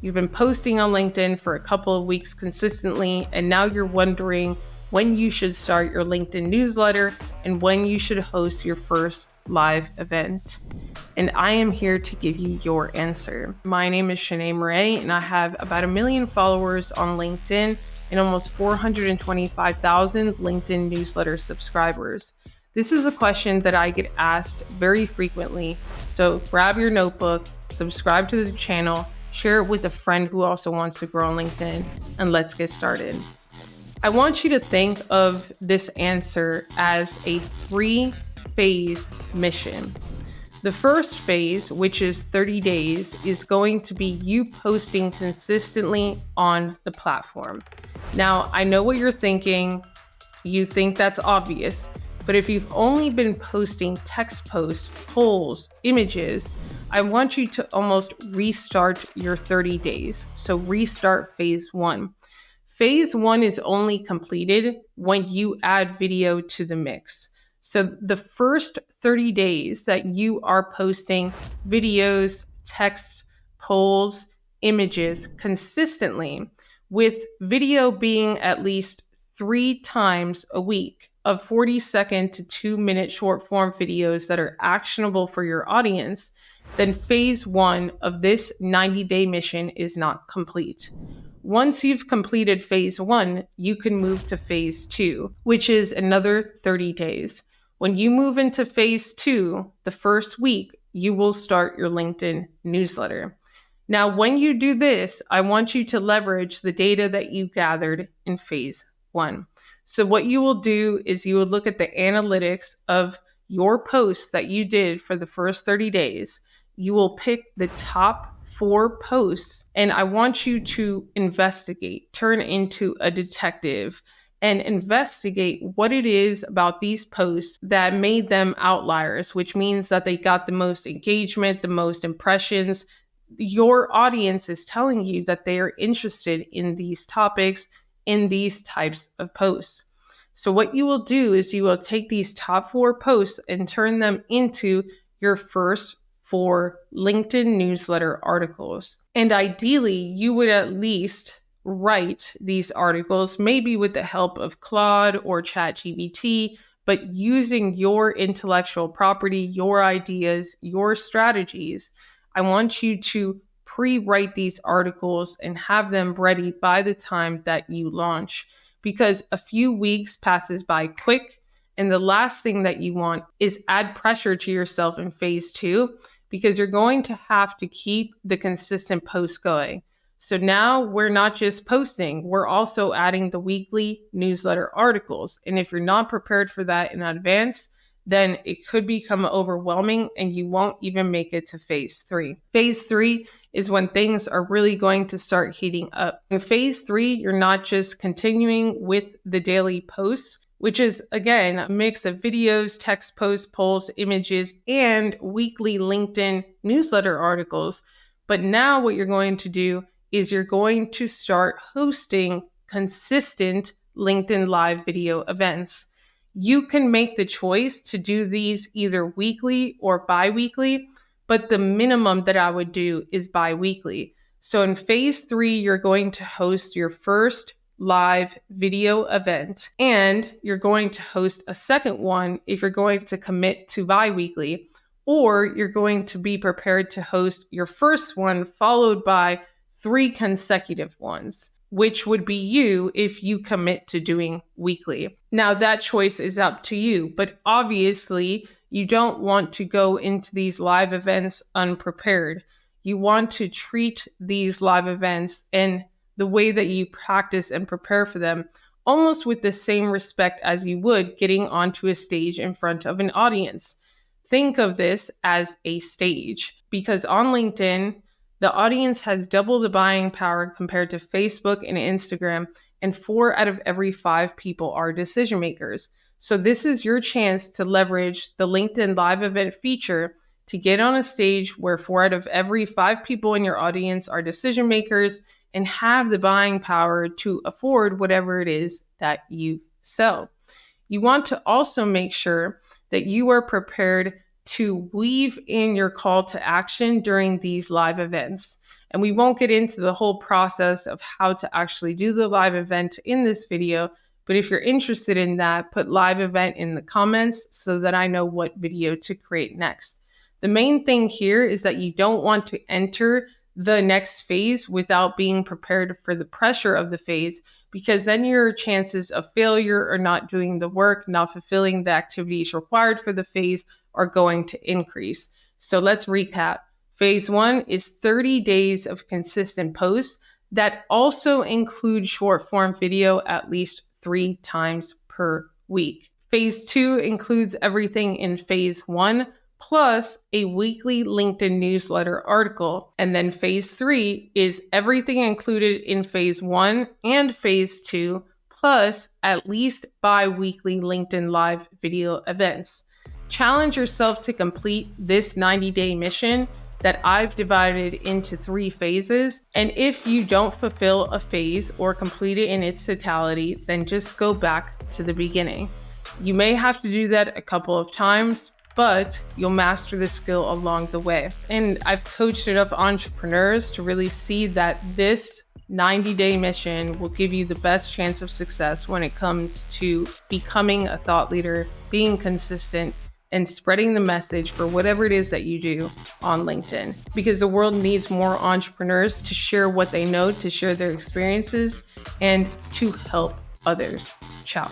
You've been posting on LinkedIn for a couple of weeks consistently, and now you're wondering when you should start your LinkedIn newsletter and when you should host your first live event. And I am here to give you your answer. My name is Shanee Moret, and I have about 1 million followers on LinkedIn and almost 425,000 LinkedIn newsletter subscribers. This is a question that I get asked very frequently, so grab your notebook, subscribe to the channel, share it with a friend who also wants to grow on LinkedIn, and let's get started. I want you to think of this answer as a 3-phase mission. The first phase, which is 30 days, is going to be you posting consistently on the platform. Now, I know what you're thinking. You think that's obvious, but if you've only been posting text posts, polls, images, I want you to almost restart your 30 days. So restart phase 1. Phase 1 is only completed when you add video to the mix. So the first 30 days that you are posting videos, texts, polls, images consistently, with video being at least 3 times a week of 40-second to 2-minute short form videos that are actionable for your audience, then phase 1 of this 90-day mission is not complete. Once you've completed phase 1, you can move to phase 2, which is another 30 days. When you move into phase 2, the first week, you will start your LinkedIn newsletter. Now, when you do this, I want you to leverage the data that you gathered in phase 1. So what you will do is you will look at the analytics of your posts that you did for the first 30 days. You will pick the top 4 posts, and I want you to investigate, turn into a detective, and investigate what it is about these posts that made them outliers, which means that they got the most engagement, the most impressions. Your audience is telling you that they are interested in these topics, in these types of posts. So what you will do is you will take these top 4 posts and turn them into your first 4 LinkedIn newsletter articles. And ideally, you would at least write these articles, maybe with the help of Claude or ChatGPT, but using your intellectual property, your ideas, your strategies. I want you to pre-write these articles and have them ready by the time that you launch, because a few weeks passes by quick, and the last thing that you want is add pressure to yourself in phase 2, because you're going to have to keep the consistent posts going. So now we're not just posting, we're also adding the weekly newsletter articles. And if you're not prepared for that in advance, then it could become overwhelming and you won't even make it to phase 3. Phase 3 is when things are really going to start heating up. In phase 3, you're not just continuing with the daily posts, which is, again, a mix of videos, text posts, polls, images, and weekly LinkedIn newsletter articles. But now what you're going to do is you're going to start hosting consistent LinkedIn Live video events. You can make the choice to do these either weekly or bi-weekly, but the minimum that I would do is bi-weekly. So in phase 3, you're going to host your first live video event, and you're going to host a second one if you're going to commit to bi-weekly, or you're going to be prepared to host your first one followed by 3 consecutive ones, which would be you if you commit to doing weekly. Now that choice is up to you, but obviously you don't want to go into these live events unprepared. You want to treat these live events and the way that you practice and prepare for them almost with the same respect as you would getting onto a stage in front of an audience. Think of this as a stage, because on LinkedIn, the audience has double the buying power compared to Facebook and Instagram, and 4 out of every 5 people are decision makers. So this is your chance to leverage the LinkedIn Live event feature to get on a stage where 4 out of every 5 people in your audience are decision makers and have the buying power to afford whatever it is that you sell. You want to also make sure that you are prepared to weave in your call to action during these live events. And we won't get into the whole process of how to actually do the live event in this video, but if you're interested in that, put live event in the comments so that I know what video to create next. The main thing here is that you don't want to enter the next phase without being prepared for the pressure of the phase, because then your chances of failure or not doing the work, not fulfilling the activities required for the phase are going to increase. So let's recap. Phase 1 is 30 days of consistent posts that also include short form video at least 3 times per week. Phase 2 includes everything in phase 1 plus a weekly LinkedIn newsletter article. And then phase 3 is everything included in phase 1 and phase 2 plus at least bi-weekly LinkedIn live video events. Challenge yourself to complete this 90-day mission that I've divided into 3 phases. And if you don't fulfill a phase or complete it in its totality, then just go back to the beginning. You may have to do that a couple of times, but you'll master the skill along the way. And I've coached enough entrepreneurs to really see that this 90-day mission will give you the best chance of success when it comes to becoming a thought leader, being consistent, and spreading the message for whatever it is that you do on LinkedIn. Because the world needs more entrepreneurs to share what they know, to share their experiences, and to help others. Ciao.